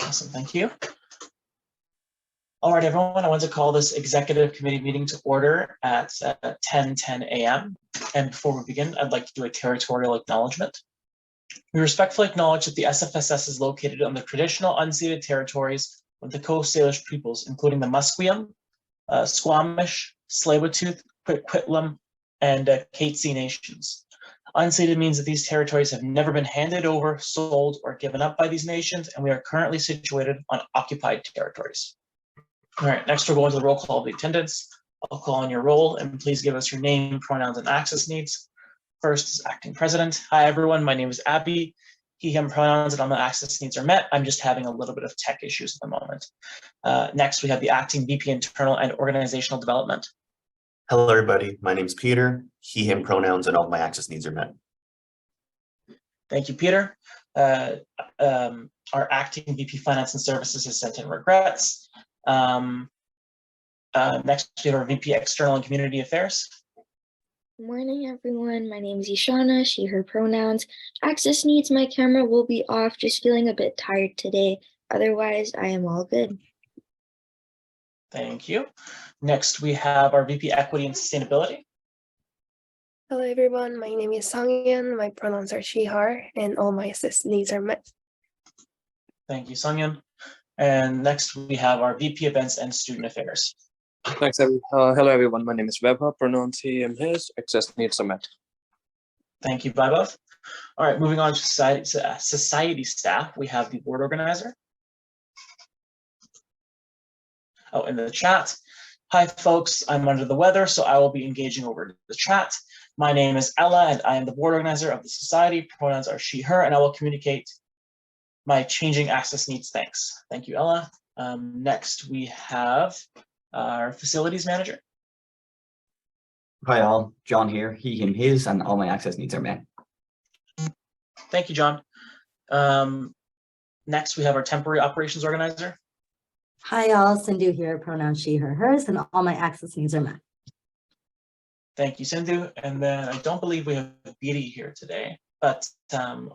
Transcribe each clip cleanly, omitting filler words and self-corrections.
Awesome, thank you. All right, everyone, I want to call this executive committee meeting to order at 10:10 a.m. And before we begin, I'd like to do a territorial acknowledgement. We respectfully acknowledge that the SFSS is located on the traditional unceded territories of the Coast Salish peoples, including the Musqueam, Squamish, Tsleil-Waututh, Coquitlam, and Katzie nations. Unceded means that these territories have never been handed over, sold, or given up by these nations, and we are currently situated on occupied territories. All right, next we're going to the roll call of the attendance. I'll call on your roll, and please give us your name, pronouns, and access needs. First is acting president. Hi, everyone. My name is Abby. He, him pronouns and all my access needs are met. I'm just having a little bit of tech issues at the moment. Next, we have the acting VP internal and organizational development. Hello, everybody. My name is Peter. He, him pronouns and all my access needs are met. Thank you, Peter. Our acting VP finance and services has sent in regrets. Next, we have our VP external and community affairs. Good morning, everyone. My name is Ishana, she, her pronouns. Access needs, my camera will be off, just feeling a bit tired today. Otherwise, I am all good. Thank you. Next, we have our VP equity and sustainability. Hello, everyone. My name is Sangyeon. My pronouns are she, her, and all my access needs are met. Thank you, Sangyeon. And next, we have our VP events and student affairs. Thanks, hello, everyone. My name is Vaibhav. Pronouns he, him, his. Access needs are met. Thank you, Vaibhav. All right, moving on to society staff, we have the board organizer. Oh, in the chat. Hi, folks. I'm under the weather, so I will be engaging over the chat. My name is Ella, and I am the board organizer of the society. Pronouns are she, her, and I will communicate my changing access needs. Thanks. Thank you, Ella. Next, we have our facilities manager. Hi all, John here, he, him, his, and all my access needs are met. Thank you, John. Next, we have our temporary operations organizer. Hi all, Sindhu here, pronouns she, her, hers, and all my access needs are met. Thank you, Sindhu. And then I don't believe we have Beatty here today, but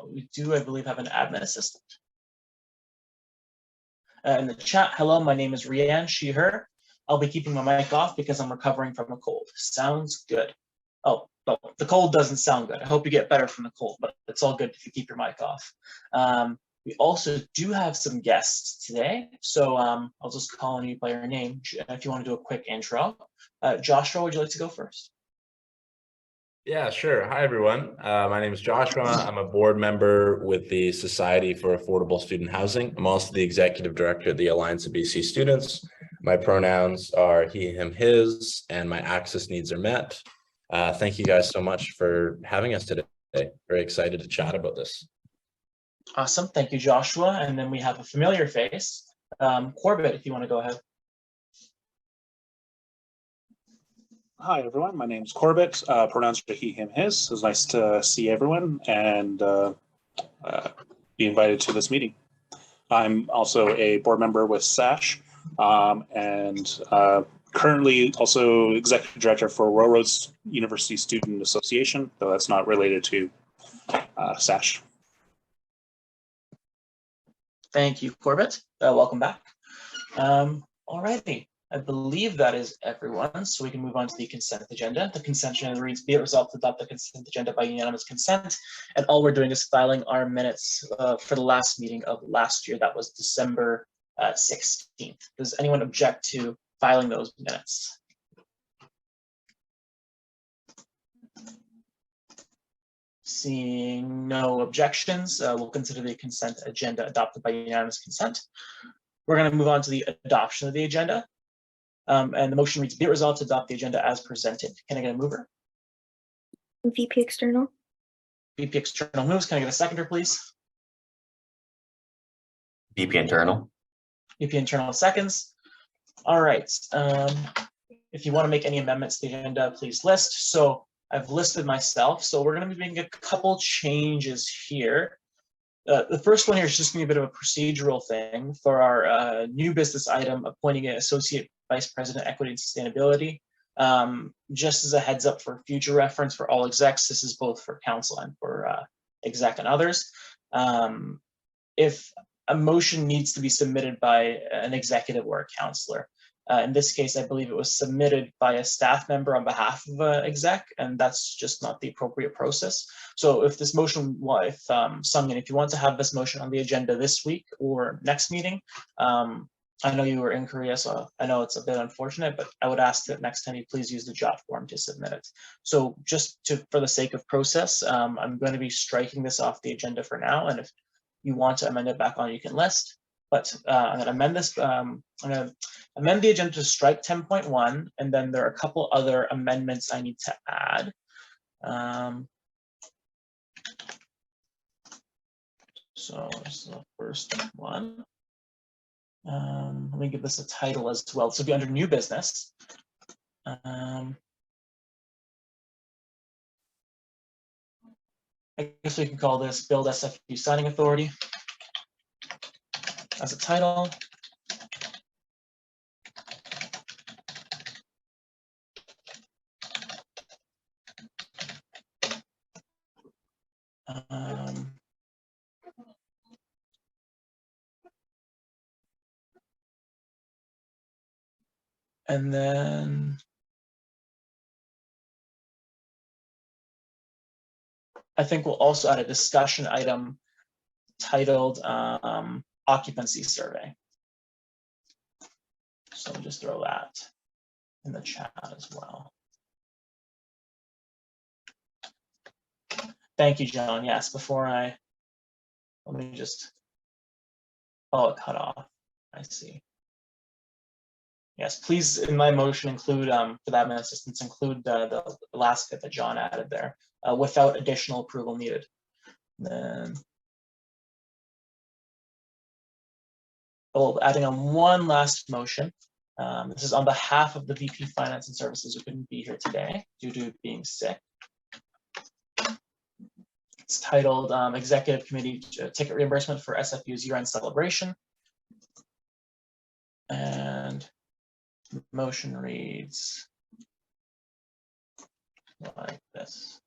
we do, I believe, have an admin assistant. In the chat, hello, my name is Rianne, she, her. I'll be keeping my mic off because I'm recovering from a cold. Sounds good. Oh, no, the cold doesn't sound good. I hope you get better from the cold, but it's all good if you keep your mic off. We also do have some guests today, so I'll just call on you by your name if you want to do a quick intro. Joshua, would you like to go first? Yeah, sure. Hi, everyone. My name is Joshua. I'm a board member with the Society for Affordable Student Housing. I'm also the executive director of the Alliance of BC Students. My pronouns are he, him, his, and my access needs are met. Thank you guys so much for having us today. Very excited to chat about this. Awesome. Thank you, Joshua. And then we have a familiar face. Corbett, if you want to go ahead. Hi, everyone. My name is Corbett. Pronouns are he, him, his. It's nice to see everyone and be invited to this meeting. I'm also a board member with SASH and currently also executive director for Railroads University Student Association, though that's not related to SASH. Thank you, Corbett. Welcome back. All righty. I believe that is everyone, so we can move on to the consent agenda. The consent agenda reads, be it resolved to adopt the consent agenda by unanimous consent, and all we're doing is filing our minutes for the last meeting of last year. That was December 16th. Does anyone object to filing those minutes? Seeing no objections, we'll consider the consent agenda adopted by unanimous consent. We're going to move on to the adoption of the agenda. And the motion reads, be it resolved to adopt the agenda as presented. Can I get a mover? VP external. VP external moves. Can I get a seconder, please? VP internal. VP internal seconds. All right. If you want to make any amendments to the agenda, please list. So I've listed myself. So we're going to be making a couple changes here. The first one here is just going to be a bit of a procedural thing for our new business item, appointing an associate vice president, equity and sustainability. Just as a heads up for future reference for all execs, this is both for council and for exec and others. If a motion needs to be submitted by an executive or a counselor. In this case, I believe it was submitted by a staff member on behalf of an exec, and that's just not the appropriate process. So if this motion, Sung-Yin, if you want to have this motion on the agenda this week or next meeting, I know you were in Korea, so I know it's a bit unfortunate, but I would ask that next time you please use the jot form to submit it. So just for the sake of process, I'm going to be striking this off the agenda for now, and if you want to amend it back on, you can list. But I'm going to amend this. I'm going to amend the agenda to strike 10.1, and then there are a couple other amendments I need to add. So this is the first one. Let me give this a title as well. This will be under new business. I guess we can call this Build SFU Signing Authority as a title. And then I think we'll also add a discussion item titled occupancy survey. So we'll just throw that in the chat as well. Thank you, John. Yes, let me just, it cut off. I see. Yes, please, in my motion, include, for the admin assistants, include the last bit that John added there, without additional approval needed. Then, adding on one last motion. This is on behalf of the VP Finance and Services who couldn't be here today due to being sick. It's titled Executive Committee Ticket Reimbursement for SFU's Year-End Celebration. And the motion reads like this.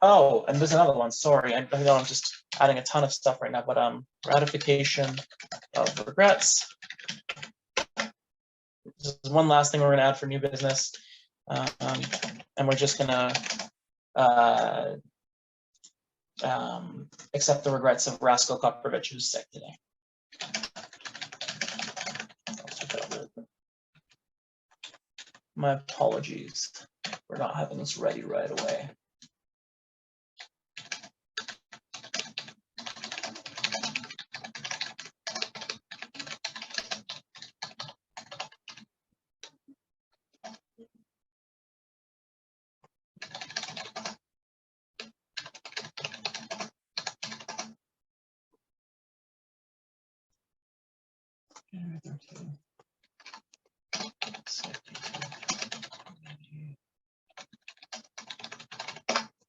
Oh, and there's another one. Sorry, I know I'm just adding a ton of stuff right now, but ratification of regrets. This is one last thing we're going to add for new business, and we're just going to accept the regrets of Rasko Koprovich, who's sick today. My apologies for not having this ready right away.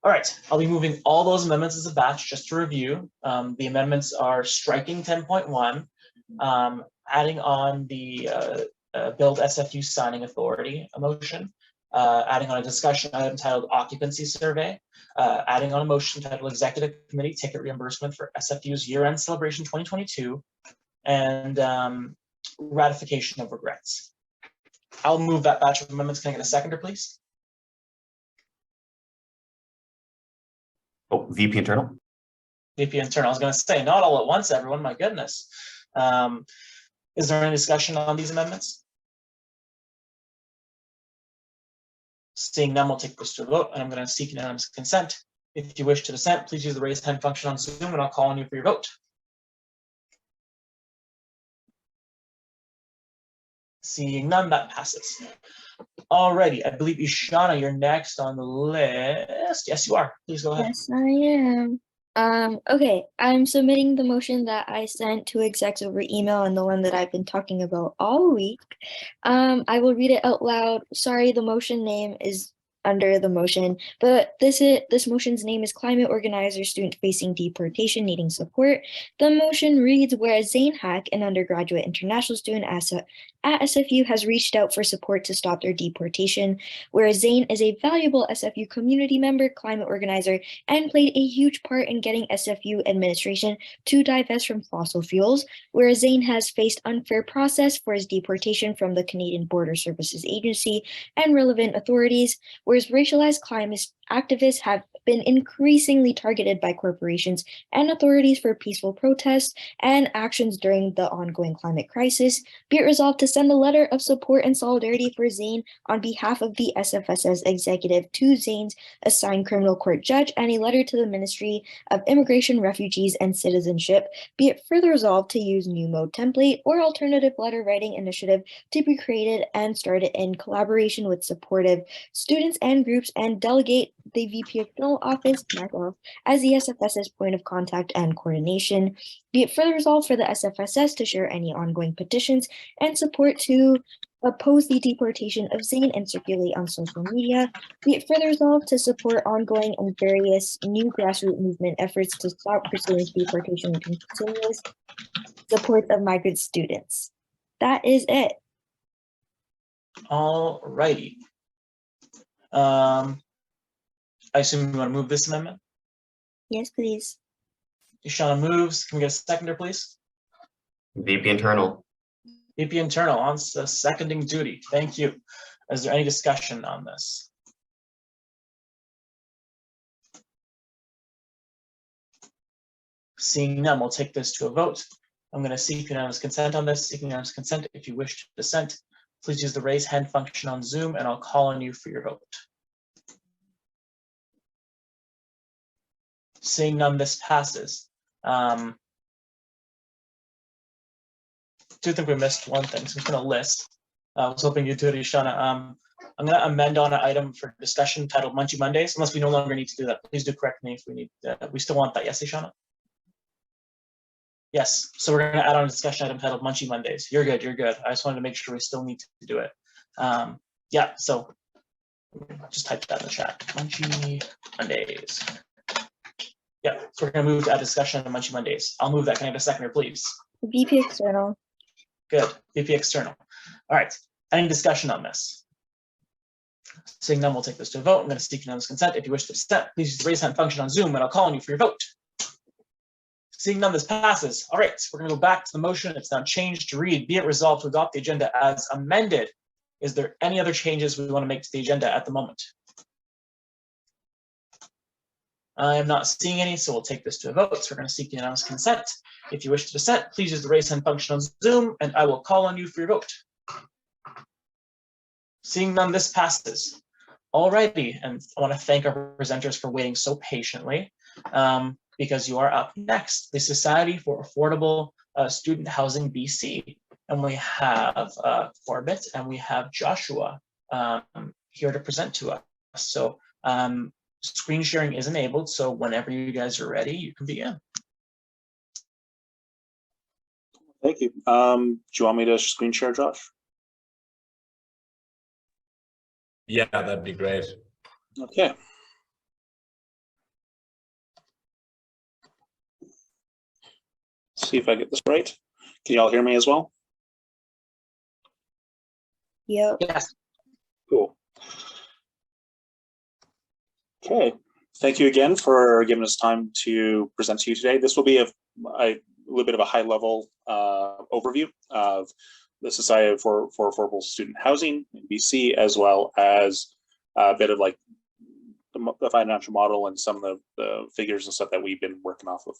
All right, I'll be moving all those amendments as a batch just to review. The amendments are striking 10.1, adding on the Build SFU Signing Authority motion, adding on a discussion item titled Occupancy Survey, adding on a motion titled Executive Committee Ticket Reimbursement for SFU's Year-End Celebration 2022, and ratification of regrets. I'll move that batch of amendments. Can I get a seconder, please? Oh, VP Internal. VP Internal. I was going to say, not all at once, everyone. My goodness. Is there any discussion on these amendments? Seeing none, we'll take this to a vote, and I'm going to seek unanimous consent. If you wish to dissent, please use the raise hand function on Zoom, and I'll call on you for your vote. Seeing none, that passes. Alrighty, I believe Ishana, you're next on the list. Yes, you are. Please go ahead. Yes, I am. Okay, I'm submitting the motion that I sent to execs over email and the one that I've been talking about all week. I will read it out loud. Sorry, the motion name is under the motion, but this motion's name is Climate Organizer Student Facing Deportation Needing Support. The motion reads, whereas Zane Hack, an undergraduate international student at SFU has reached out for support to stop their deportation, whereas Zane is a valuable SFU community member, climate organizer, and played a huge part in getting SFU administration to divest from fossil fuels, whereas Zane has faced unfair process for his deportation from the Canadian Border Services Agency and relevant authorities, whereas racialized climate activists have been increasingly targeted by corporations and authorities for peaceful protests and actions during the ongoing climate crisis. Be it resolved to send a letter of support and solidarity for Zane on behalf of the SFSS executive to Zane's assigned criminal court judge and a letter to the Ministry of Immigration, Refugees, and Citizenship. Be it further resolved to use new mode template or alternative letter writing initiative to be created and started in collaboration with supportive students and groups, and delegate the VP External Office, myself, as the SFSS point of contact and coordination. Be it further resolved for the SFSS to share any ongoing petitions and support to oppose the deportation of Zane and circulate on social media. Be it further resolved to support ongoing and various new grassroots movement efforts to stop pursuing deportation and continuous support of migrant students. That is it. All righty. I assume you want to move this amendment? Yes, please. Shauna moves. Can we get a seconder, please? VP Internal. VP Internal on seconding duty. Thank you. Is there any discussion on this? Seeing none, we'll take this to a vote. I'm going to seek unanimous consent on this. Seeking unanimous consent, if you wish to dissent, please use the raise hand function on Zoom and I'll call on you for your vote. Seeing none, this passes. I do think we missed one thing, so I'm going to list. I was hoping you'd do it, Shauna. I'm going to amend on an item for discussion titled Munchy Mondays, unless we no longer need to do that. Please do correct me if we need. We still want that, yes, Shauna? Yes, so we're going to add on a discussion item titled Munchy Mondays. You're good, you're good. I just wanted to make sure we still need to do it. Yeah, so just type that in the chat. Munchy Mondays. Yeah, so we're going to move to a discussion on Munchy Mondays. I'll move that. Can I have a seconder, please? VP External. Good. VP External. All right. Any discussion on this? Seeing none, we'll take this to a vote. I'm going to seek unanimous consent. If you wish to dissent, please use the raise hand function on Zoom and I'll call on you for your vote. Seeing none, this passes. All right, we're going to go back to the motion. It's now changed to read, be it resolved to adopt the agenda as amended. Is there any other changes we want to make to the agenda at the moment? I am not seeing any, so we'll take this to a vote. So we're going to seek unanimous consent. If you wish to dissent, please use the raise hand function on Zoom and I will call on you for your vote. Seeing none, this passes. Alrighty, and I want to thank our presenters for waiting so patiently because you are up next, the Society for Affordable Student Housing BC. And we have Corbett and we have Joshua here to present to us. So screen sharing is enabled, so whenever you guys are ready, you can begin. Thank you. Do you want me to screen share, Josh? Yeah, that'd be great. Okay. See if I get this right. Can you all hear me as well? Yep. Yes. Cool. Okay. Thank you again for giving us time to present to you today. This will be a little bit of a high-level overview of the Society for Affordable Student Housing in BC, as well as a bit of like the financial model and some of the figures and stuff that we've been working off of.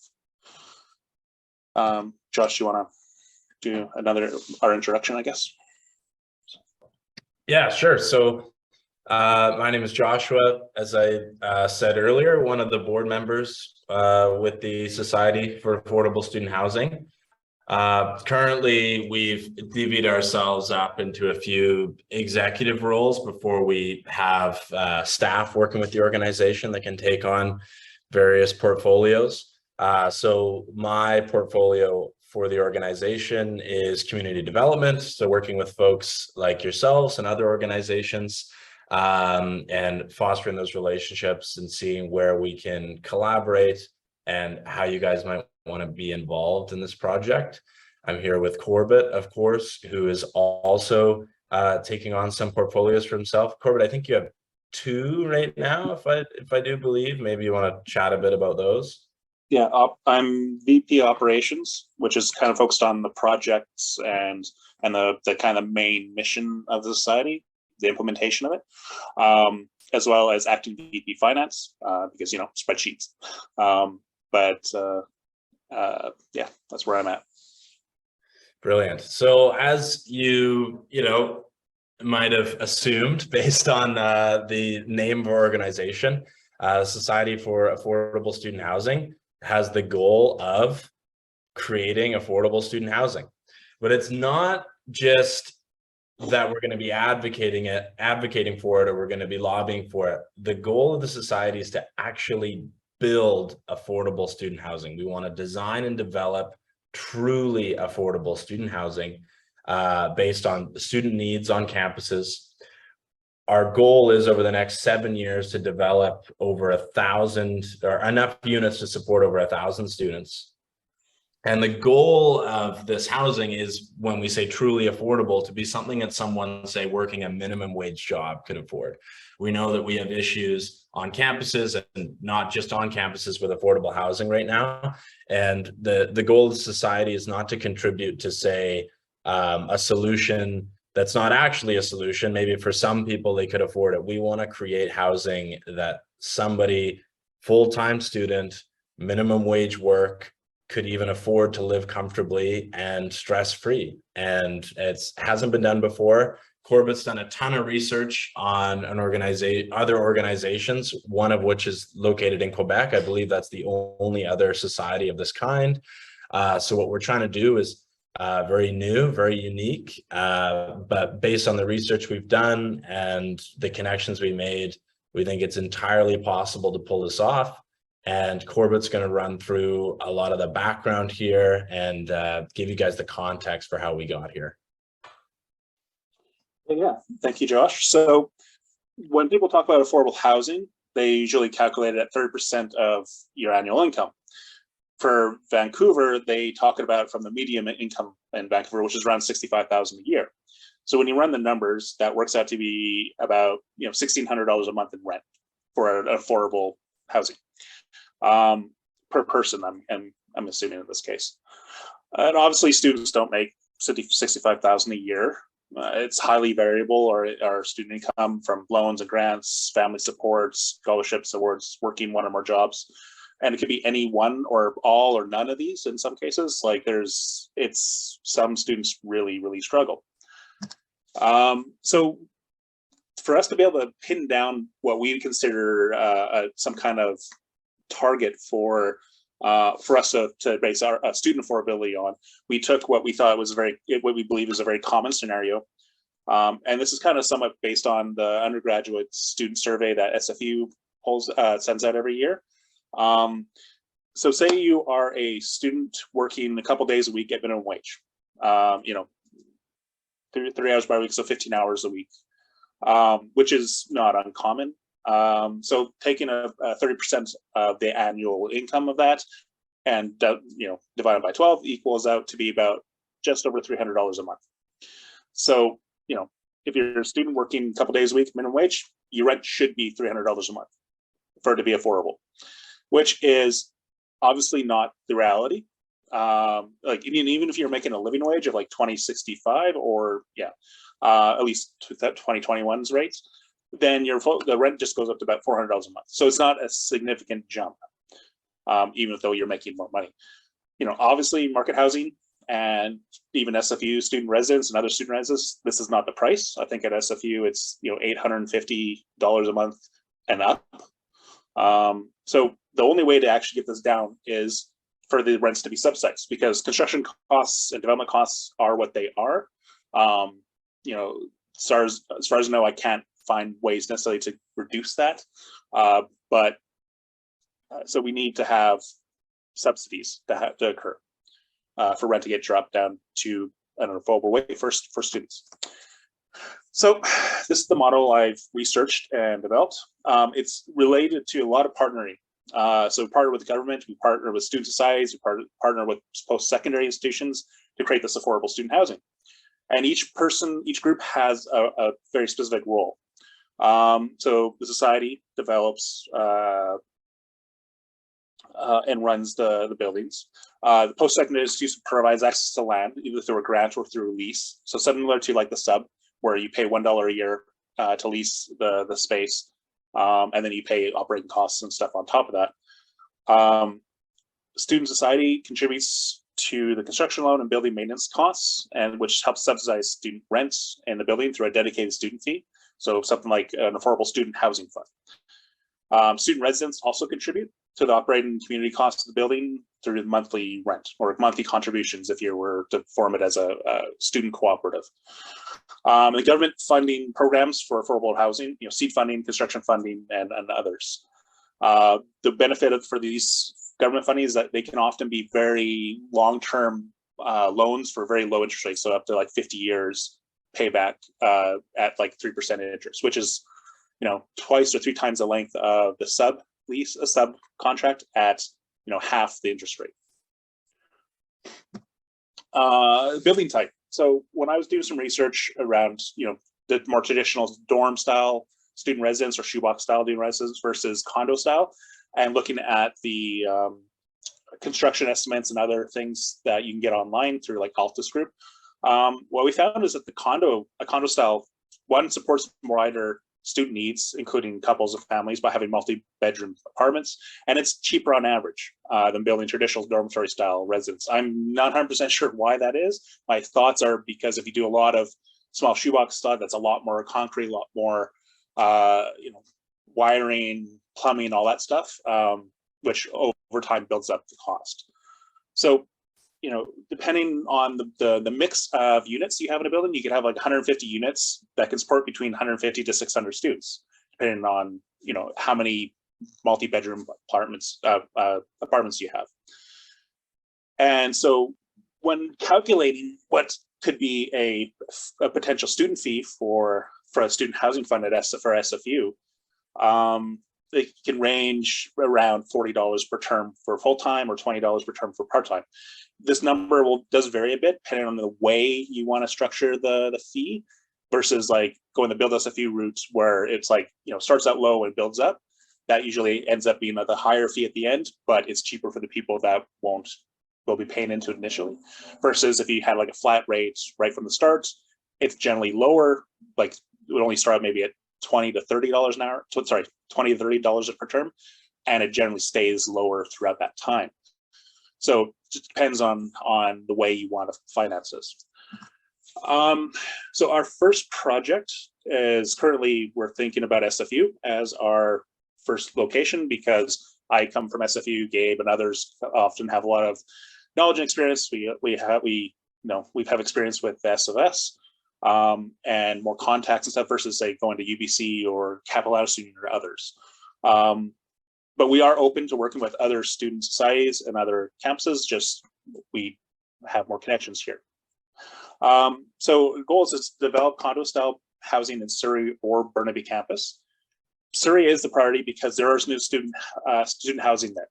Josh, you want to do our introduction, I guess? Yeah, sure. So my name is Joshua. As I said earlier, one of the board members with the Society for Affordable Student Housing. Currently, we've divvied ourselves up into a few executive roles before we have staff working with the organization that can take on various portfolios. So my portfolio for the organization is community development. So working with folks like yourselves and other organizations and fostering those relationships and seeing where we can collaborate and how you guys might want to be involved in this project. I'm here with Corbett, of course, who is also taking on some portfolios for himself. Corbett, I think you have 2 right now, if I do believe. Maybe you want to chat a bit about those. Yeah, I'm VP operations, which is kind of focused on the projects and the kind of main mission of the society, the implementation of it, as well as acting VP finance, because, you know, spreadsheets. Yeah, that's where I'm at. Brilliant. So as you might have assumed based on the name of our organization, Society for Affordable Student Housing has the goal of creating affordable student housing. But it's not just that we're going to be advocating for it, or we're going to be lobbying for it. The goal of the society is to actually build affordable student housing. We want to design and develop truly affordable student housing based on student needs on campuses. Our goal is over the next 7 years to develop over 1,000 or enough units to support over 1,000 students. And the goal of this housing is, when we say truly affordable, to be something that someone, say, working a minimum wage job could afford. We know that we have issues on campuses, and not just on campuses, with affordable housing right now. And the goal of the society is not to contribute to, say, a solution that's not actually a solution. Maybe for some people they could afford it. We want to create housing that somebody, full-time student, minimum wage work, could even afford to live comfortably and stress-free. And it hasn't been done before. Corbett's done a ton of research on other organizations, one of which is located in Quebec. I believe that's the only other society of this kind. So what we're trying to do is very new, very unique, but based on the research we've done and the connections we made, we think it's entirely possible to pull this off. And Corbett's going to run through a lot of the background here and give you guys the context for how we got here. Yeah, thank you, Josh. So when people talk about affordable housing, they usually calculate it at 30% of your annual income. For Vancouver, they talk about from the median income in Vancouver, which is around $65,000 a year. So when you run the numbers, that works out to be about $1,600 a month in rent for an affordable housing per person. I'm assuming in this case, and obviously students don't make $65,000 a year. It's highly variable, or our student income from loans and grants, family supports, scholarships, awards, working 1 or more jobs. And it could be any one or all or none of these in some cases. Like some students really, really struggle. So for us to be able to pin down what we consider some kind of target for us to base our student affordability on, we took what we thought was what we believe is a very common scenario. And this is kind of somewhat based on the undergraduate student survey that SFU sends out every year. So say you are a student working a couple days a week at minimum wage, 3 hours by week, so 15 hours a week, which is not uncommon. So taking a 30% of the annual income of that and divided by 12 equals out to be about just over $300 a month. So if you're a student working a couple days a week minimum wage, your rent should be $300 a month for it to be affordable, which is obviously not the reality. Like even if you're making a living wage of like $20.65 or at least 2021's rates, then the rent just goes up to about $400 a month. So it's not a significant jump, even though you're making more money. Obviously market housing and even SFU student residence and other student residences, this is not the price. I think at SFU it's $850 a month and up. So the only way to actually get this down is for the rents to be subsidized, because construction costs and development costs are what they are. As far as I know, I can't find ways necessarily to reduce that. So we need to have subsidies to occur for rent to get dropped down to an affordable way for students. So this is the model I've researched and developed. It's related to a lot of partnering. So we partner with the government, we partner with student societies, we partner with post-secondary institutions, to create this affordable student housing. And each group has a very specific role. So the society develops and runs the buildings. The post-secondary institution provides access to land, either through a grant or through a lease. So similar to like the sub, where you pay $1 a year to lease the space, and then you pay operating costs and stuff on top of that. Student society contributes to the construction loan and building maintenance costs, and which helps subsidize student rents in the building through a dedicated student fee. So something like an affordable student housing fund. Student residents also contribute to the operating community costs of the building through the monthly rent or monthly contributions if you were to form it as a student cooperative. The government funding programs for affordable housing, seed funding, construction funding, and others. The benefit for these government funding is that they can often be very long-term loans for very low interest rates, so up to like 50 years payback at like 3% interest, which is twice or 3 times the length of the sub contract at half the interest rate. Building type. So when I was doing some research around the more traditional dorm style student residence or shoebox style student residence versus condo style, and looking at the construction estimates and other things that you can get online through like Altus Group, what we found is that a condo style one supports wider student needs, including couples of families, by having multi-bedroom apartments, and it's cheaper on average than building traditional dormitory style residence. I'm not 100% sure why that is. My thoughts are because if you do a lot of small shoebox style, that's a lot more concrete, a lot more wiring, plumbing, all that stuff, which over time builds up the cost. So, depending on the mix of units you have in a building, you could have like 150 units that can support between 150 to 600 students, depending on how many multi-bedroom apartments you have. And so, when calculating what could be a potential student fee for a student housing fund at for SFU, it can range around $40 per term for full-time or $20 per term for part-time. This number does vary a bit depending on the way you want to structure the fee versus like going the build SFU routes where it's like, starts out low and builds up. That usually ends up being the higher fee at the end, but it's cheaper for the people that will be paying into it initially. Versus if you had like a flat rate right from the start, it's generally lower, like it would only start maybe at $20 to $30 an hour, $20 to $30 per term, and it generally stays lower throughout that time. So it just depends on the way you want to finance this. So our first project is currently we're thinking about SFU as our first location because I come from SFU, Gabe and others often have a lot of knowledge and experience. We have experience with SFS. And more contacts and stuff versus say going to UBC or Capilano Student or others. But we are open to working with other student societies and other campuses, just we have more connections here. So the goal is to develop condo style housing in Surrey or Burnaby campus. Surrey is the priority because there is new student housing there.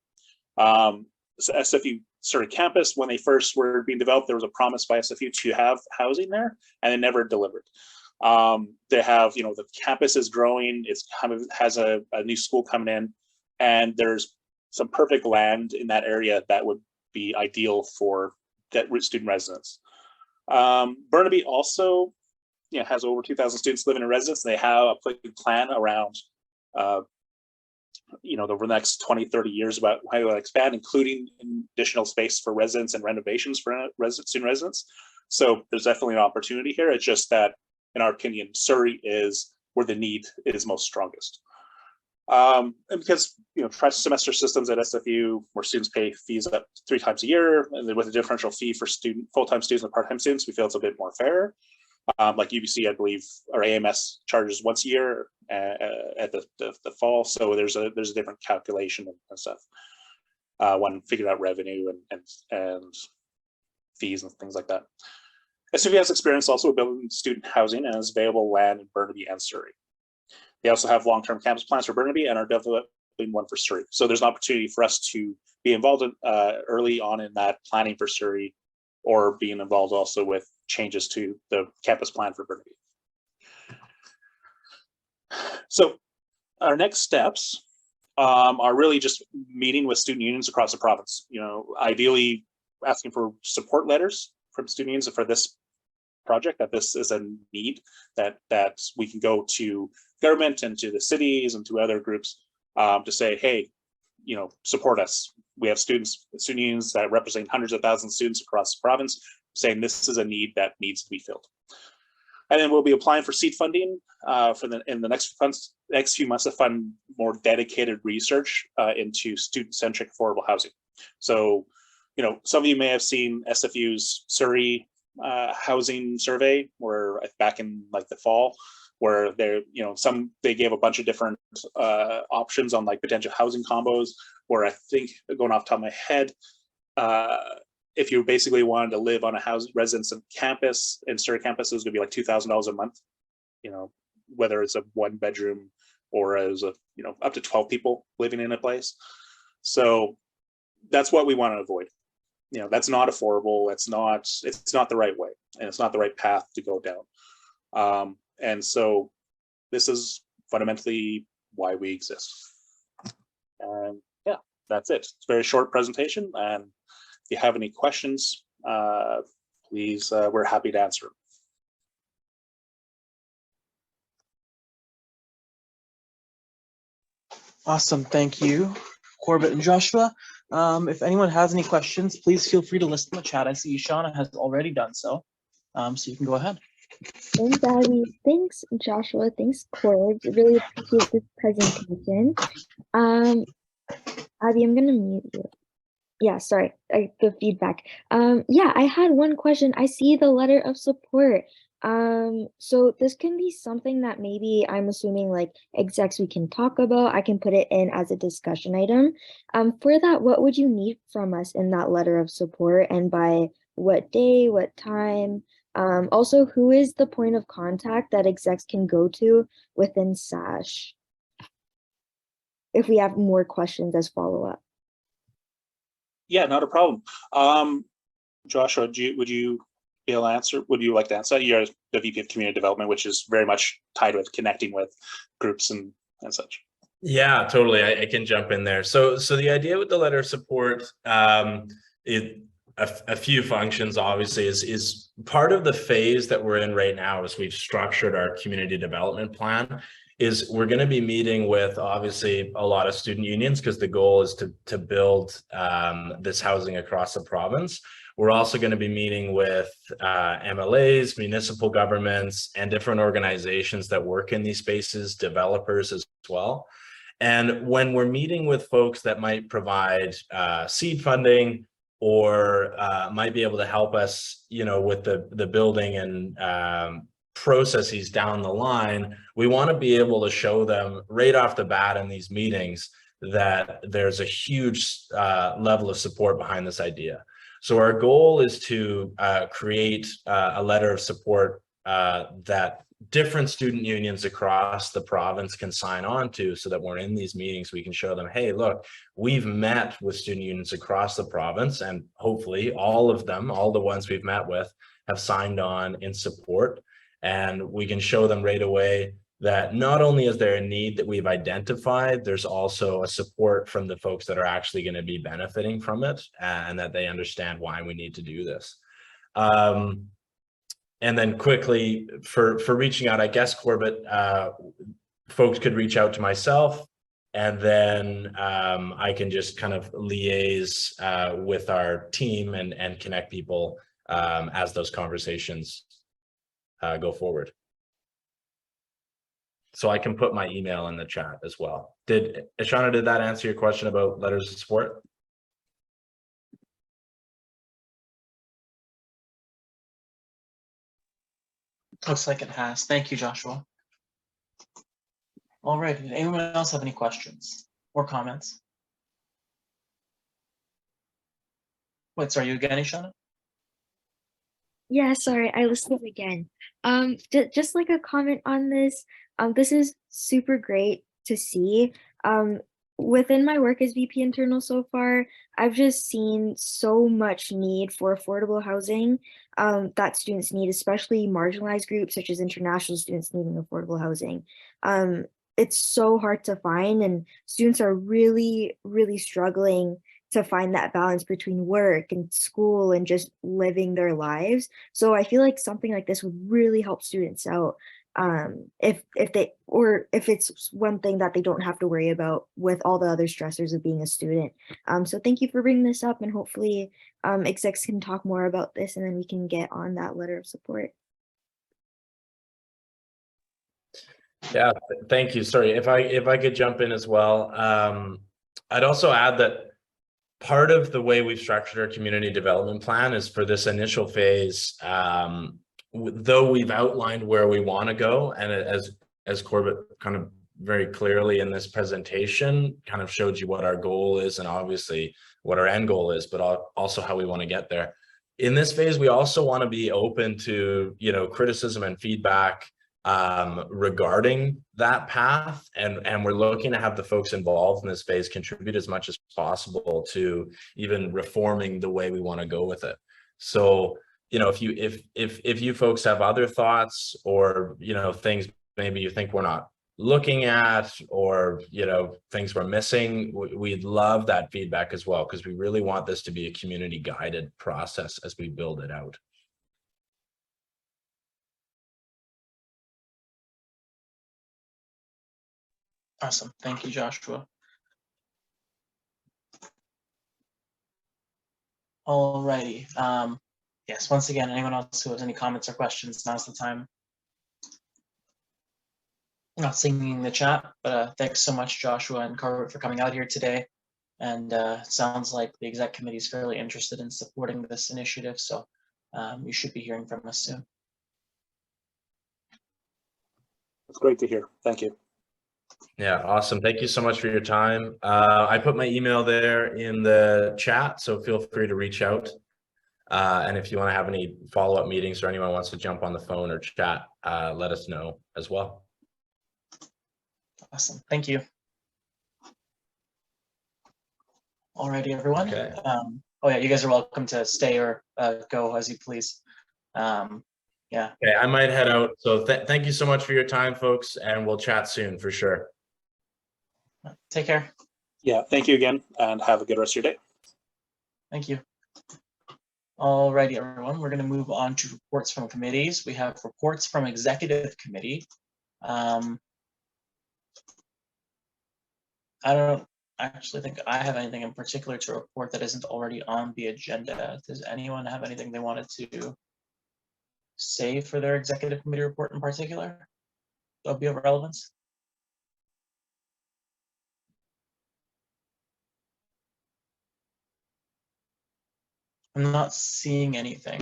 So SFU Surrey campus, when they first were being developed, there was a promise by SFU to have housing there, and they never delivered. They have, the campus is growing. It's kind of has a new school coming in, and there's some perfect land in that area that would be ideal for that student residence. Burnaby also, has over 2,000 students living in residence. They have a plan around over the next 20, 30 years about how to expand, including additional space for residents and renovations for student residents. So there's definitely an opportunity here. It's just that, in our opinion, Surrey is where the need is most strongest. And because, semester systems at SFU, where students pay fees up 3 times a year, and then with a differential fee for full-time students and part-time students, we feel it's a bit more fair. Like UBC, I believe, or AMS charges once a year at the fall. So there's a different calculation and stuff when figuring out revenue and fees and things like that. SFU has experience also with building student housing and has available land in Burnaby and Surrey. They also have long-term campus plans for Burnaby and are developing one for Surrey. So there's an opportunity for us to be involved in, early on in that planning for Surrey or being involved also with changes to the campus plan for Burnaby. So our next steps are really just meeting with student unions across the province. You know, ideally asking for support letters from student unions for this project, that this is a need that we can go to government and to the cities and to other groups to say, hey, you know, support us. We have student unions that represent hundreds of thousands of students across the province saying this is a need that needs to be filled. And then we'll be applying for seed funding in the next few months to fund more dedicated research into student-centric affordable housing. So, you know, some of you may have seen SFU's Surrey housing survey, where back in like the fall, where they gave a bunch of different options on like potential housing combos, where I think, going off the top of my head, if you basically wanted to live on a house residence on campus, in Surrey campus, it was gonna be like $2,000 a month, you know, whether it's a 1-bedroom or as a, you know, up to 12 people living in a place. So that's what we want to avoid. You know, that's not affordable. It's not the right way, and it's not the right path to go down. And so this is fundamentally why we exist. And yeah, that's it. It's a very short presentation, and if you have any questions, please, we're happy to answer them. Awesome, thank you, Corbett and Joshua. If anyone has any questions, please feel free to list in the chat. I see Shauna has already done so, so you can go ahead. Thanks, Abby. Thanks, Joshua. Thanks, Corb. Really appreciate this presentation. Abby, I'm gonna mute you. Yeah, sorry, the feedback. Yeah, I had one question. I see the letter of support. So this can be something that maybe I'm assuming like execs we can talk about. I can put it in as a discussion item. For that, what would you need from us in that letter of support, and by what day, what time? Also, who is the point of contact that execs can go to within SASH if we have more questions as follow-up? Yeah, not a problem. Joshua, would you be able to answer? Would you like to answer? You're the VP of Community Development, which is very much tied with connecting with groups and such. Yeah, totally. I can jump in there. So the idea with the letter of support, a few functions obviously is part of the phase that we're in right now as we've structured our community development plan. Is we're going to be meeting with obviously a lot of student unions, because the goal is to build this housing across the province. We're also going to be meeting with MLAs, municipal governments, and different organizations that work in these spaces, developers as well. And when we're meeting with folks that might provide seed funding, or might be able to help us, you know, with the building and processes down the line, we want to be able to show them right off the bat in these meetings that there's a huge level of support behind this idea. So our goal is to create a letter of support that different student unions across the province can sign on to, so that when we're in these meetings, we can show them, hey, look, we've met with student unions across the province, and hopefully all of them, all the ones we've met with, have signed on in support. And we can show them right away that not only is there a need that we've identified, there's also a support from the folks that are actually going to be benefiting from it, and that they understand why we need to do this. And then quickly for reaching out, I guess, Corbett, folks could reach out to myself, and then I can just kind of liaise with our team and connect people as those conversations go forward. So I can put my email in the chat as well. Shauna, did that answer your question about letters of support? Looks like it has. Thank you, Joshua. All right, did anyone else have any questions or comments? Wait, sorry, you again, Shauna? Yeah, sorry, I listened again. Just like a comment on this. This is super great to see. within my work as VP internal so far, I've just seen so much need for affordable housing that students need, especially marginalized groups such as international students needing affordable housing. It's so hard to find, and students are really, really struggling to find that balance between work and school and just living their lives. So I feel like something like this would really help students out, if it's one thing that they don't have to worry about with all the other stressors of being a student. So thank you for bringing this up, and hopefully execs can talk more about this, and then we can get on that letter of support. Yeah, thank you. Sorry, if I could jump in as well. I'd also add that part of the way we've structured our community development plan is for this initial phase, though we've outlined where we want to go, and as Corbett kind of very clearly in this presentation kind of showed you what our goal is and obviously what our end goal is, but also how we want to get there. In this phase, we also want to be open to, you know, criticism and feedback regarding that path, and we're looking to have the folks involved in this phase contribute as much as possible to even reforming the way we want to go with it. So, you know, if you folks have other thoughts, or, you know, things maybe you think we're not looking at, or, you know, things we're missing, we'd love that feedback as well, because we really want this to be a community guided process as we build it out. Awesome. Thank you, Joshua. Alrighty. Yes, once again, anyone else who has any comments or questions, now's the time. I'm not seeing in the chat, but thanks so much, Joshua and Corbett, for coming out here today. And it sounds like the exec committee is fairly interested in supporting this initiative, so you should be hearing from us soon. That's great to hear. Thank you. Yeah, awesome. Thank you so much for your time. I put my email there in the chat, so feel free to reach out. And if you want to have any follow-up meetings, or anyone wants to jump on the phone or chat, let us know as well. Awesome. Thank you. Alrighty, everyone. Okay. Oh yeah, you guys are welcome to stay or go as you please. Yeah. Okay, I might head out. So thank you so much for your time, folks, and we'll chat soon for sure. Take care. Yeah, thank you again, and have a good rest of your day. Thank you. Alrighty, everyone, we're going to move on to reports from committees. We have reports from executive committee. I don't actually think I have anything in particular to report that isn't already on the agenda. Does anyone have anything they wanted to say for their executive committee report in particular that would be of relevance? I'm not seeing anything.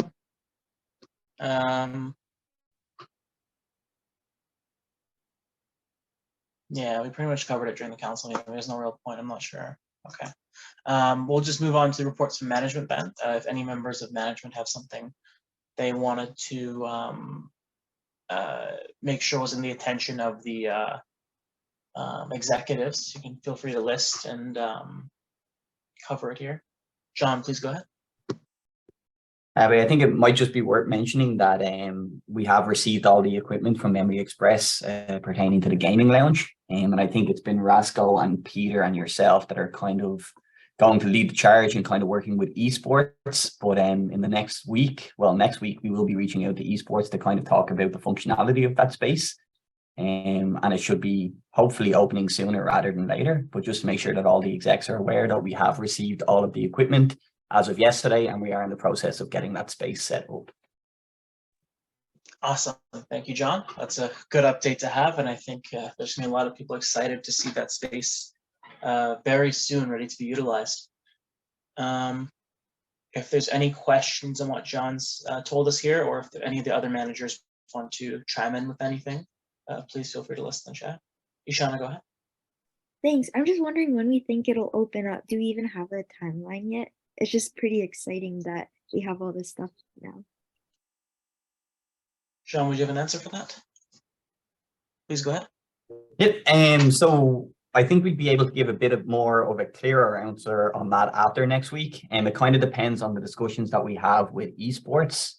Yeah, we pretty much covered it during the council meeting. There's no real point. I'm not sure. Okay. We'll just move on to reports from management then. If any members of management have something they wanted to make sure was in the attention of the executives, you can feel free to list and cover it here. John, please go ahead. I think it might just be worth mentioning that we have received all the equipment from Memory Express pertaining to the gaming lounge. And I think it's been Rascal and Peter and yourself that are kind of going to lead the charge and kind of working with esports. But in the next week, we will be reaching out to esports to kind of talk about the functionality of that space. And it should be hopefully opening sooner rather than later. But just to make sure that all the execs are aware that we have received all of the equipment as of yesterday, and we are in the process of getting that space set up. Awesome. Thank you, John. That's a good update to have. And I think there's going to be a lot of people excited to see that space very soon ready to be utilized. If there's any questions on what John's told us here, or if any of the other managers want to chime in with anything, please feel free to list in the chat. Ishana, go ahead. Thanks. I'm just wondering when we think it'll open up. Do we even have a timeline yet? It's just pretty exciting that we have all this stuff now. Sean, would you have an answer for that? Please go ahead. Yep. So I think we'd be able to give a bit of more of a clearer answer on that after next week. And it kind of depends on the discussions that we have with esports.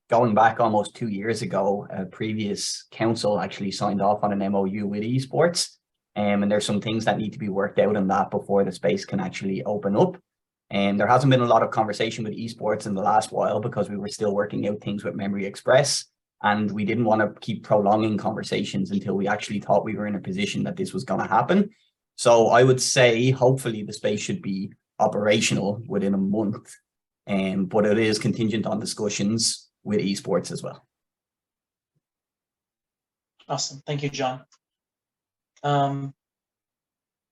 Going back almost 2 years ago, a previous council actually signed off on an MOU with esports. And there's some things that need to be worked out on that before the space can actually open up. And there hasn't been a lot of conversation with esports in the last while because we were still working out things with Memory Express. And we didn't want to keep prolonging conversations until we actually thought we were in a position that this was going to happen. So I would say, hopefully the space should be operational within a month. But it is contingent on discussions with esports as well. Awesome. Thank you, John.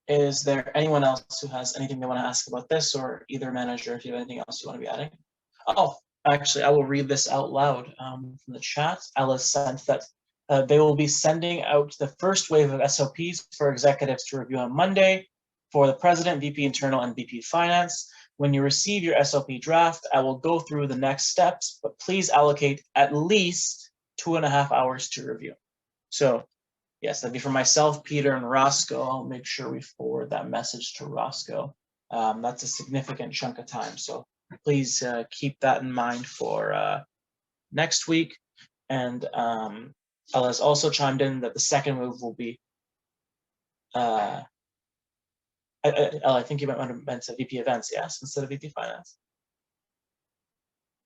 Is there anyone else who has anything they want to ask about this, or either manager, if you have anything else you want to be adding? Oh, actually, I will read this out loud from the chat. Alice sent that they will be sending out the first wave of SOPs for executives to review on Monday for the president, VP Internal, and VP Finance. When you receive your SOP draft, I will go through the next steps, but please allocate at least 2.5 hours to review. So yes, that'd be for myself, Peter, and Roscoe. I'll make sure we forward that message to Roscoe. That's a significant chunk of time. So please keep that in mind for next week. And Ella has also chimed in that the second move will be, Ella, I think you might meant to VP Events, yes, instead of VP Finance.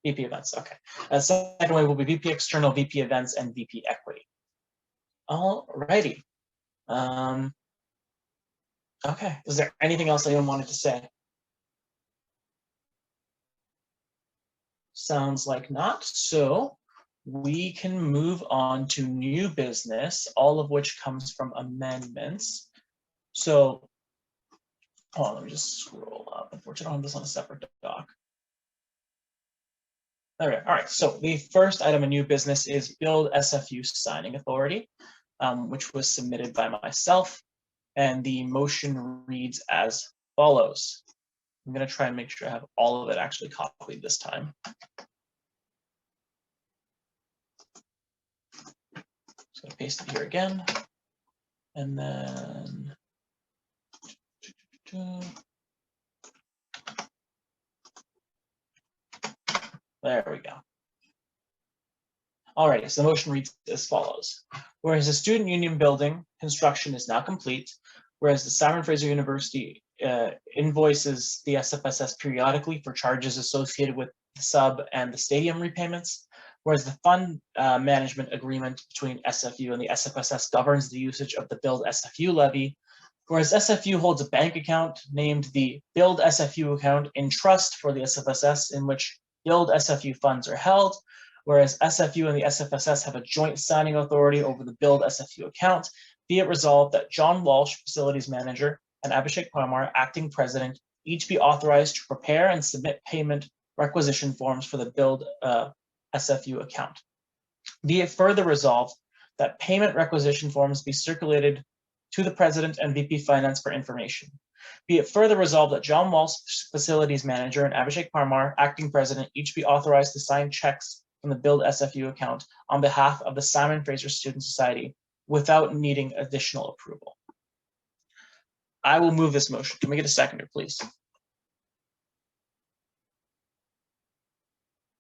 VP Events, okay. Second wave will be VP External, VP Events, and VP Equity. All righty. Okay, is there anything else anyone wanted to say? Sounds like not, so we can move on to new business, all of which comes from amendments. So, hold on, let me just scroll up. Unfortunately, I don't have this on a separate doc. All right, so the first item of new business is Build SFU Signing Authority, which was submitted by myself, and the motion reads as follows. I'm going to try and make sure I have all of it actually copied this time. Just going to paste it here again, and then there we go. Alrighty, so the motion reads as follows. Whereas the student union building construction is now complete, whereas the Simon Fraser University invoices the SFSS periodically for charges associated with the sub and the stadium repayments, whereas the fund management agreement between SFU and the SFSS governs the usage of the Build SFU levy, whereas SFU holds a bank account named the Build SFU account in trust for the SFSS in which Build SFU funds are held, whereas SFU and the SFSS have a joint signing authority over the Build SFU account, be it resolved that John Walsh, facilities manager, and Abhishek Parmar, acting president, each be authorized to prepare and submit payment requisition forms for the Build SFU account. Be it further resolved that payment requisition forms be circulated to the president and VP Finance for information. Be it further resolved that John Walsh, facilities manager, and Abhishek Parmar, acting president, each be authorized to sign checks from the Build SFU account on behalf of the Simon Fraser Student Society without needing additional approval. I will move this motion. Can we get a seconder, please?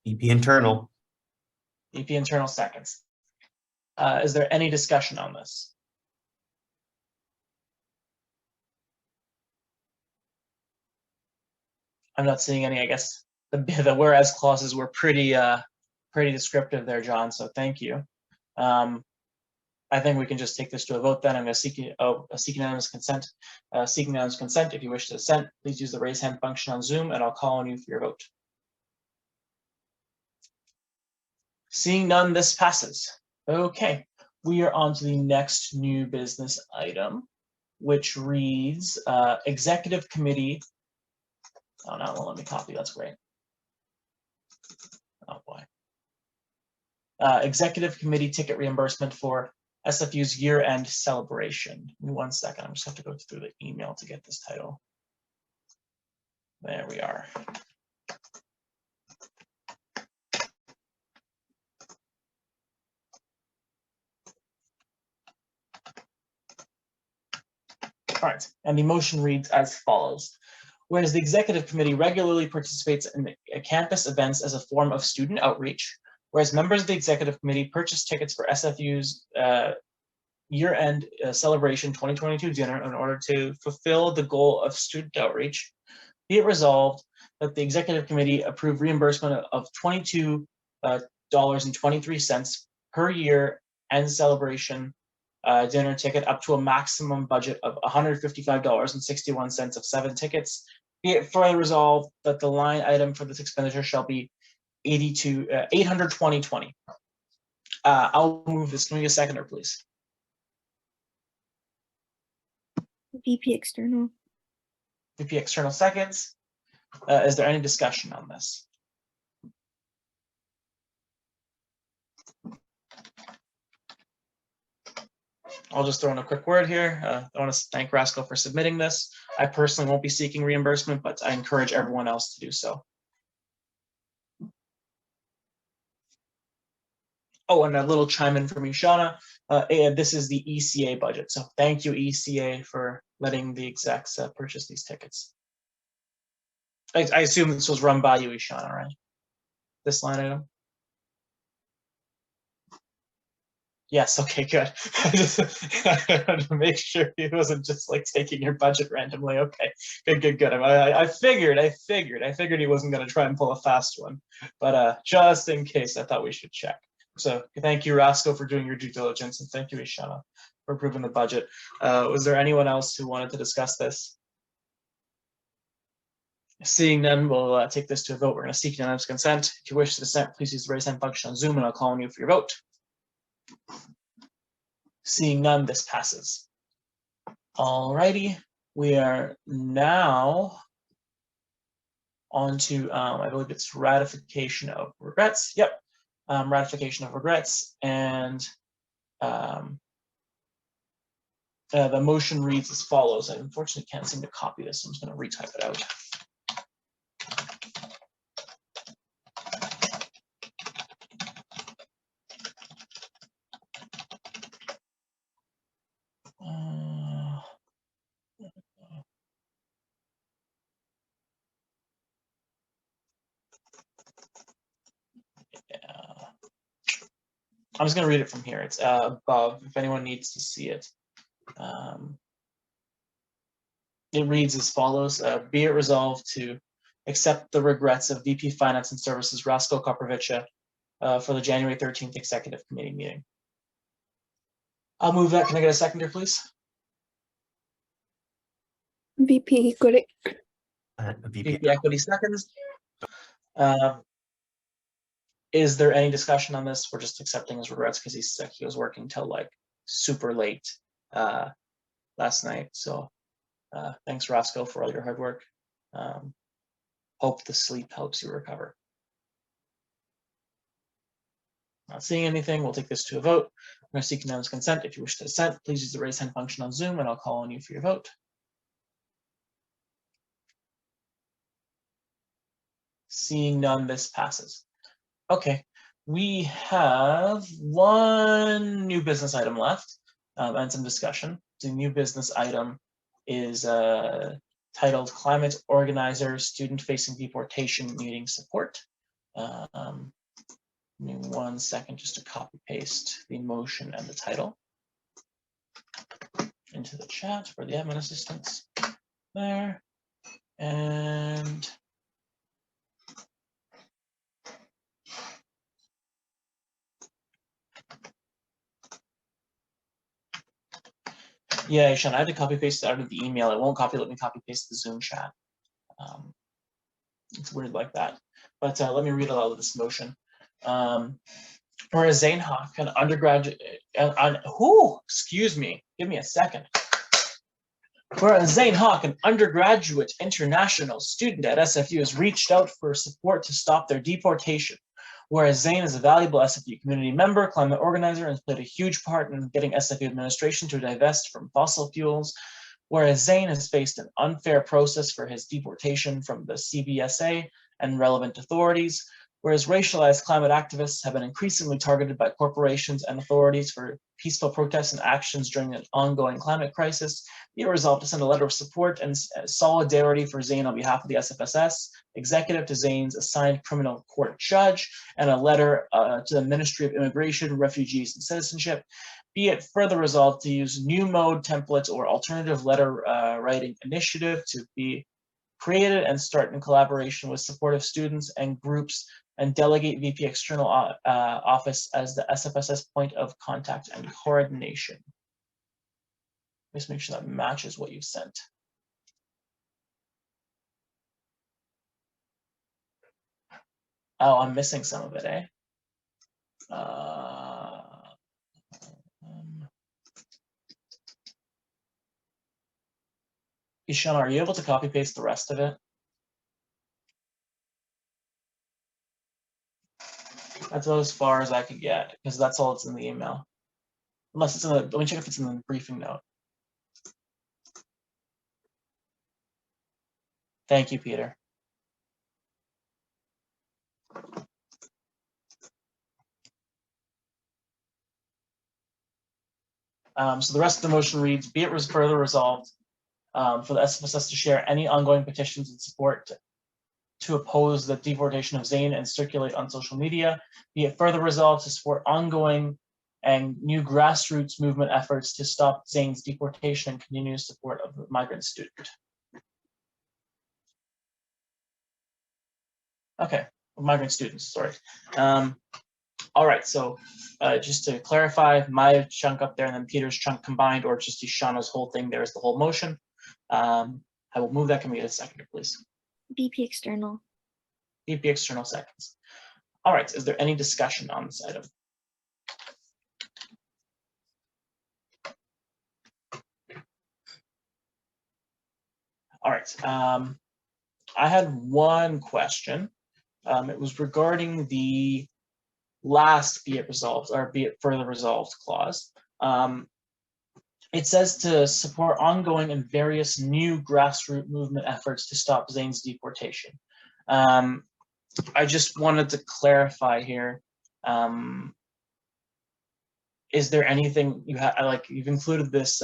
VP Internal. VP Internal seconds. Is there any discussion on this? I'm not seeing any. I guess the whereas clauses were pretty descriptive there, John, so thank you. I think we can just take this to a vote then. I'm going to seek unanimous consent. Seeking unanimous consent, if you wish to dissent, please use the raise hand function on Zoom and I'll call on you for your vote. Seeing none, this passes. Okay, we are on to the next new business item, which reads Executive Committee. Oh, no, well, let me copy, that's great. Oh boy. Executive Committee ticket reimbursement for SFU's year-end celebration. Give me 1 second, I just have to go through the email to get this title. There we are. All right, and the motion reads as follows. Whereas the executive committee regularly participates in campus events as a form of student outreach, whereas members of the executive committee purchase tickets for SFU's year-end celebration 2022 dinner in order to fulfill the goal of student outreach, be it resolved that the executive committee approve reimbursement of $22.23 per year and celebration dinner ticket up to a maximum budget of $155.61 of 7 tickets. Be it further resolved that the line item for this expenditure shall be $820.20. I'll move this. Can we get a seconder, please? VP external. VP external seconds. Is there any discussion on this? I'll just throw in a quick word here. I want to thank Rascal for submitting this. I personally won't be seeking reimbursement, but I encourage everyone else to do so. Oh, and a little chime in from Shauna. This is the ECA budget. So thank you, ECA, for letting the execs purchase these tickets. I assume this was run by you, Ishana, right? This line item? Yes, okay, good. I wanted to make sure he wasn't just like taking your budget randomly. Okay, good. I figured he wasn't going to try and pull a fast one, but just in case, I thought we should check. So thank you, Rascal, for doing your due diligence, and thank you, Ishana, for approving the budget. Was there anyone else who wanted to discuss this? Seeing none, we'll take this to a vote. We're going to seek unanimous consent. If you wish to dissent, please use the raise hand function on Zoom, and I'll call on you for your vote. Seeing none, this passes. All righty, we are now on to, I believe it's ratification of regrets. Yep, ratification of regrets, and the motion reads as follows. I unfortunately can't seem to copy this, so I'm just going to retype it out. I'm just going to read it from here. It's above, if anyone needs to see it. It reads as follows. Be it resolved to accept the regrets of VP Finance and Services Rasko Koprovica for the January 13th Executive Committee meeting. I'll move that. Can I get a seconder, please? VP Equity. VP Equity seconds. Is there any discussion on this? We're just accepting his regrets because he's sick. He was working till like super late last night. So thanks, Roscoe, for all your hard work. Hope the sleep helps you recover. Not seeing anything, we'll take this to a vote. I'm going to seek unanimous consent. If you wish to dissent, please use the raise hand function on Zoom, and I'll call on you for your vote. Seeing none, this passes. Okay, we have one new business item left and some discussion. The new business item is titled Climate Organizer Student Facing Deportation Meeting Support. Give me 1 second just to copy paste the motion and the title into the chat for the admin assistants there. And yeah, Sean, I had to copy paste it out of the email. It won't let me copy paste the Zoom chat. It's weird like that. But let me read aloud this motion. Whereas Zane Hawk, an undergraduate, excuse me, give me a second. Whereas Zane Hawk, an undergraduate international student at SFU, has reached out for support to stop their deportation. Whereas Zane is a valuable SFU community member, climate organizer, and has played a huge part in getting SFU administration to divest from fossil fuels. Whereas Zane has faced an unfair process for his deportation from the CBSA and relevant authorities. Whereas racialized climate activists have been increasingly targeted by corporations and authorities for peaceful protests and actions during an ongoing climate crisis, be it resolved to send a letter of support and solidarity for Zain on behalf of the SFSS executive to Zain's assigned criminal court judge, and a letter to the Ministry of Immigration, Refugees, and Citizenship. Be it further resolved to use new mode templates or alternative letter writing initiative to be created and start in collaboration with supportive students and groups and delegate VP External Office as the SFSS point of contact and coordination. Just make sure that matches what you've sent. Oh, I'm missing some of it, eh? Ishan, are you able to copy paste the rest of it? That's about as far as I could get, because that's all that's in the email. Unless it's in the, let me check if it's in the briefing note. Thank you, Peter. So the rest of the motion reads, be it further resolved for the SFSS to share any ongoing petitions and support to oppose the deportation of Zain and circulate on social media. Be it further resolved to support ongoing and new grassroots movement efforts to stop Zain's deportation and continue support of the migrant student. Okay, migrant students, sorry. All right, so just to clarify, my chunk up there and then Peter's chunk combined, or just Ishana's whole thing, there's the whole motion. I will move that. Can we get a seconder, please? VP External. VP External seconds. All right, is there any discussion on this item? All right, I had one question. It was regarding the last be it resolved or be it further resolved clause. It says to support ongoing and various new grassroots movement efforts to stop Zain's deportation. I just wanted to clarify here. Is there anything you have, like you've included this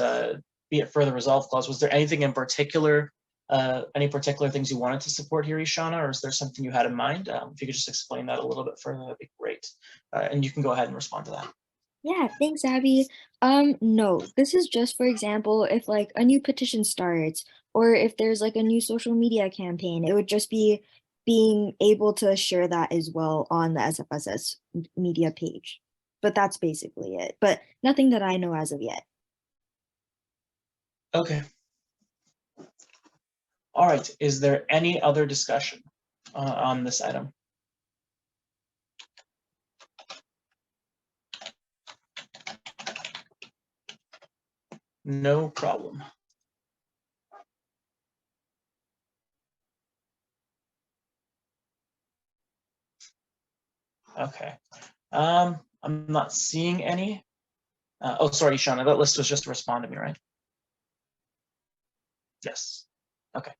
be it further resolved clause, was there anything in particular, any particular things you wanted to support here, Ishana, or is there something you had in mind? If you could just explain that a little bit further, that'd be great. And you can go ahead and respond to that. Yeah, thanks, Abby. No, this is just, for example, if like a new petition starts, or if there's like a new social media campaign, it would just be being able to share that as well on the SFSS media page. But that's basically it, but nothing that I know as of yet. Okay. All right, is there any other discussion on this item? No problem. Okay. I'm not seeing any. Oh, sorry, Shauna, that list was just to respond to me, right? Yes. Okay.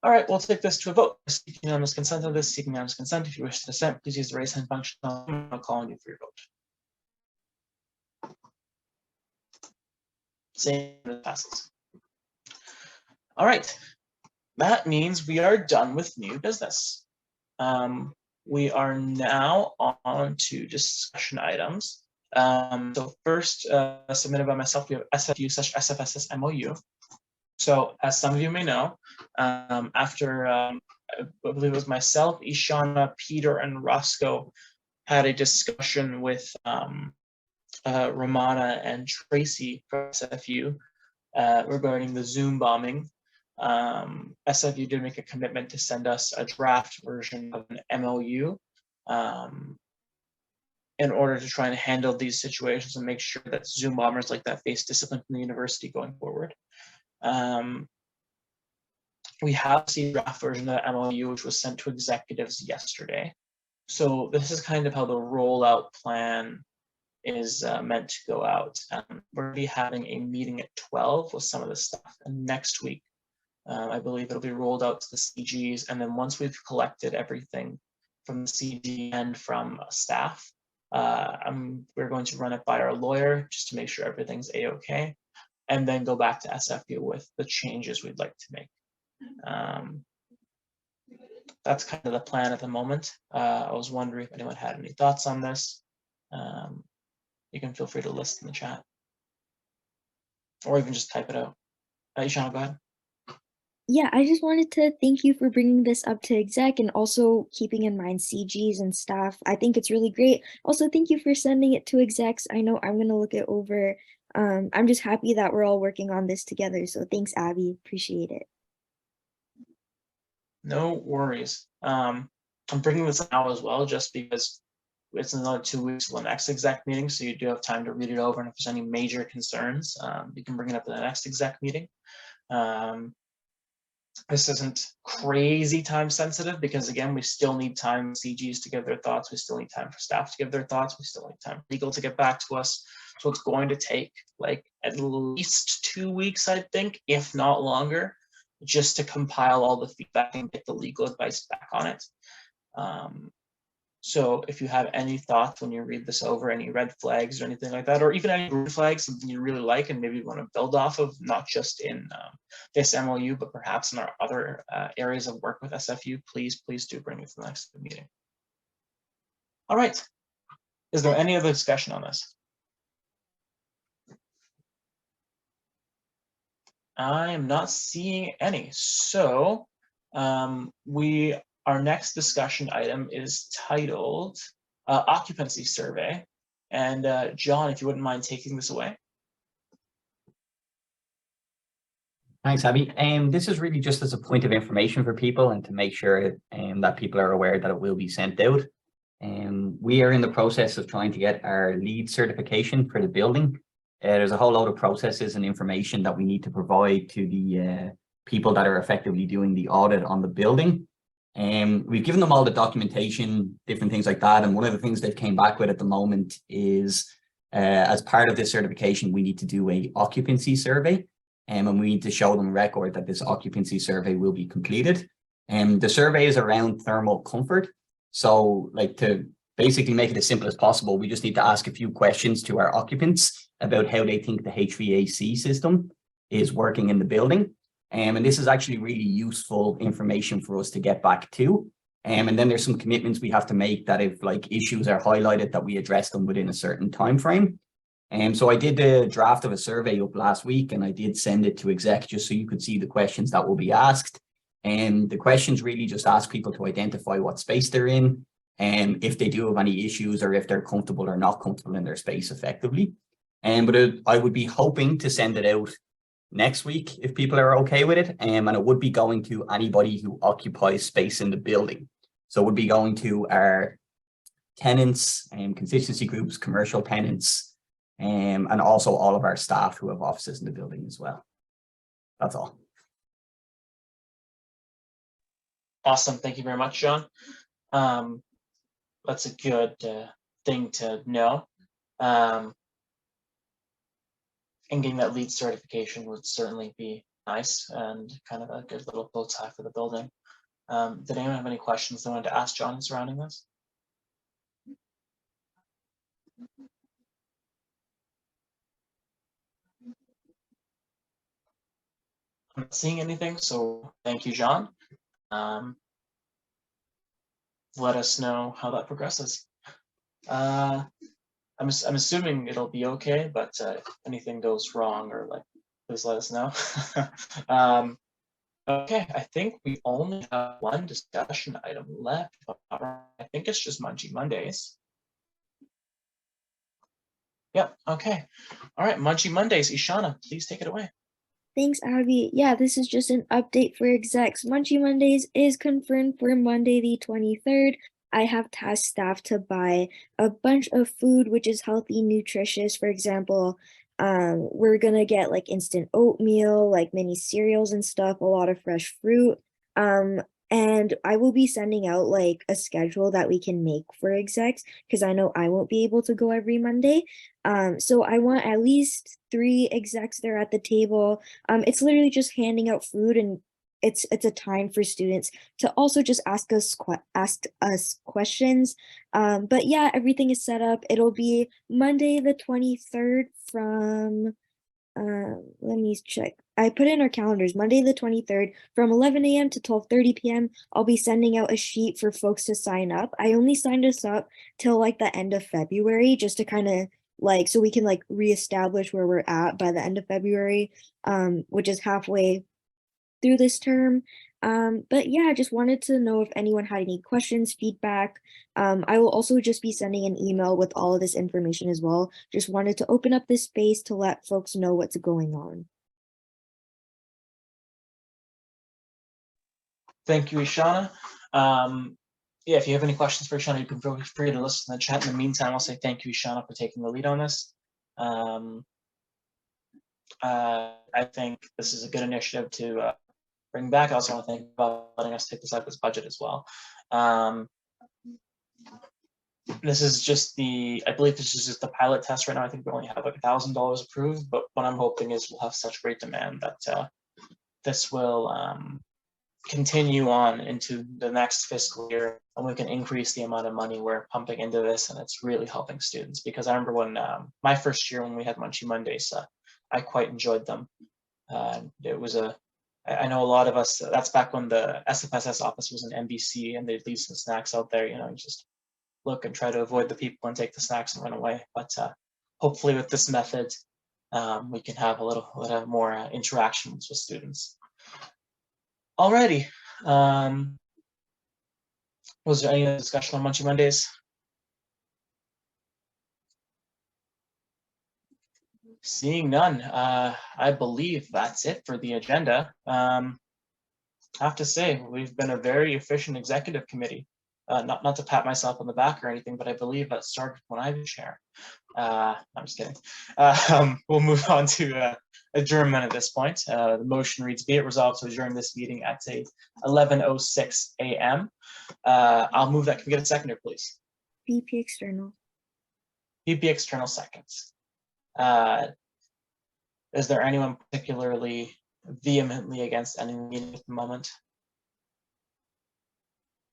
All right, we'll take this to a vote. Seeking unanimous consent of this, seeking unanimous consent. If you wish to dissent, please use the raise hand function. I'll call on you for your vote. Same passes. All right, that means we are done with new business. We are now on to discussion items. So first, submitted by myself, we have SFU/SFSS MOU. So as some of you may know, after I believe it was myself, Ishana, Peter, and Roscoe had a discussion with Ramana and Tracy from SFU regarding the Zoom bombing. SFU did make a commitment to send us a draft version of an MOU in order to try and handle these situations and make sure that Zoom bombers like that face discipline from the university going forward. We have seen the draft version of the MOU, which was sent to executives yesterday. So this is kind of how the rollout plan is meant to go out. We're going to be having a meeting at 12 with some of this stuff, and next week, I believe it'll be rolled out to the CGs, and then once we've collected everything from the CD and from staff. We're going to run it by our lawyer just to make sure everything's a-okay, and then go back to SFU with the changes we'd like to make. That's kind of the plan at the moment. I was wondering if anyone had any thoughts on this. You can feel free to list in the chat, or even just type it out. Ishana, go ahead. Yeah, I just wanted to thank you for bringing this up to exec and also keeping in mind CGs and staff. I think it's really great. Also, thank you for sending it to execs. I know I'm going to look it over. I'm just happy that we're all working on this together. So thanks, Abby. Appreciate it. No worries. I'm bringing this now as well, just because it's another 2 weeks till the next exec meeting, so you do have time to read it over, and if there's any major concerns, you can bring it up in the next exec meeting. This isn't crazy time sensitive because, again, we still need time for CGs to give their thoughts. We still need time for staff to give their thoughts. We still need time for legal to get back to us. So it's going to take like at least 2 weeks, I think, if not longer, just to compile all the feedback and get the legal advice back on it. So if you have any thoughts when you read this over, any red flags or anything like that, or even any green flags, something you really like and maybe you want to build off of, not just in this MOU, but perhaps in our other areas of work with SFU, please do bring it to the next meeting. All right. Is there any other discussion on this? I am not seeing any. So our next discussion item is titled Occupancy Survey. And John, if you wouldn't mind taking this away. Thanks, Abby. This is really just as a point of information for people and to make sure that people are aware that it will be sent out. We are in the process of trying to get our LEED certification for the building. There's a whole load of processes and information that we need to provide to the people that are effectively doing the audit on the building. We've given them all the documentation, different things like that. And one of the things they've came back with at the moment is as part of this certification, we need to do a occupancy survey. And we need to show them record that this occupancy survey will be completed. The survey is around thermal comfort. So like to basically make it as simple as possible, we just need to ask a few questions to our occupants about how they think the HVAC system is working in the building. And this is actually really useful information for us to get back to. And then there's some commitments we have to make that if like issues are highlighted that we address them within a certain time frame. So I did the draft of a survey up last week and I did send it to exec just so you could see the questions that will be asked. And the questions really just ask people to identify what space they're in and if they do have any issues or if they're comfortable or not comfortable in their space effectively. But I would be hoping to send it out next week if people are okay with it. And it would be going to anybody who occupies space in the building. So it would be going to our tenants and constituency groups, commercial tenants, and also all of our staff who have offices in the building as well. That's all. Awesome. Thank you very much, John. That's a good thing to know. And getting that LEED certification would certainly be nice and kind of a good little bow tie for the building. Did anyone have any questions they wanted to ask John surrounding this? I'm not seeing anything, so thank you, John. Let us know how that progresses. I'm assuming it'll be okay, but if anything goes wrong or like, please let us know. Okay, I think we only have one discussion item left. I think it's just Munchy Mondays. Yep, okay. All right, Munchy Mondays. Ishana, please take it away. Thanks, Abby. Yeah, this is just an update for execs. Munchy Mondays is confirmed for Monday the 23rd. I have tasked staff to buy a bunch of food which is healthy, nutritious. For example, we're gonna get like instant oatmeal, like mini cereals and stuff, a lot of fresh fruit. And I will be sending out like a schedule that we can make for execs because I know I won't be able to go every Monday. So I want at least 3 execs there at the table. It's literally just handing out food and it's a time for students to also just ask us questions. But yeah, everything is set up. It'll be Monday the 23rd from let me check. I put in our calendars, Monday the 23rd from 11 a.m. to 12:30 p.m. I'll be sending out a sheet for folks to sign up. I only signed us up till like the end of February, just to kind of like, so we can like reestablish where we're at by the end of February, which is halfway through this term. But yeah, I just wanted to know if anyone had any questions, feedback. I will also just be sending an email with all of this information as well. Just wanted to open up this space to let folks know what's going on. Thank you, Ishana. Yeah, if you have any questions for Ishana, you can feel free to listen in the chat. In the meantime, I'll say thank you, Ishana, for taking the lead on this. I think this is a good initiative to bring back. I also want to thank you for letting us take this out of this budget as well. This is just I believe this is just the pilot test right now. I think we only have like $1,000 approved, but what I'm hoping is we'll have such great demand that this will continue on into the next fiscal year, and we can increase the amount of money we're pumping into this, and it's really helping students. Because I remember when my first year when we had Munchie Mondays, I quite enjoyed them. It was I know a lot of us, that's back when the SFSS office was in NBC and they'd leave some snacks out there, you know, just look and try to avoid the people and take the snacks and run away. But hopefully with this method, we can have a little more interactions with students. Alrighty. Was there any discussion on Munchie Mondays? Seeing none, I believe that's it for the agenda. I have to say, we've been a very efficient executive committee. Not to pat myself on the back or anything, but I believe that started when I was chair. I'm just kidding. We'll move on to adjournment at this point. The motion reads, be it resolved to adjourn this meeting at 11:06 a.m. I'll move that. Can we get a seconder, please? BP external. BP external seconds. Is there anyone particularly vehemently against ending the meeting at the moment?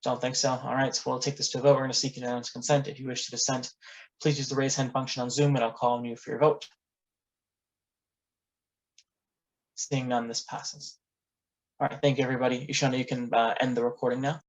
Don't think so. All right, so we'll take this to a vote. We're going to seek unanimous consent. If you wish to dissent, please use the raise hand function on Zoom and I'll call on you for your vote. Seeing none, this passes. All right, thank you, everybody. Ishana, you can end the recording now.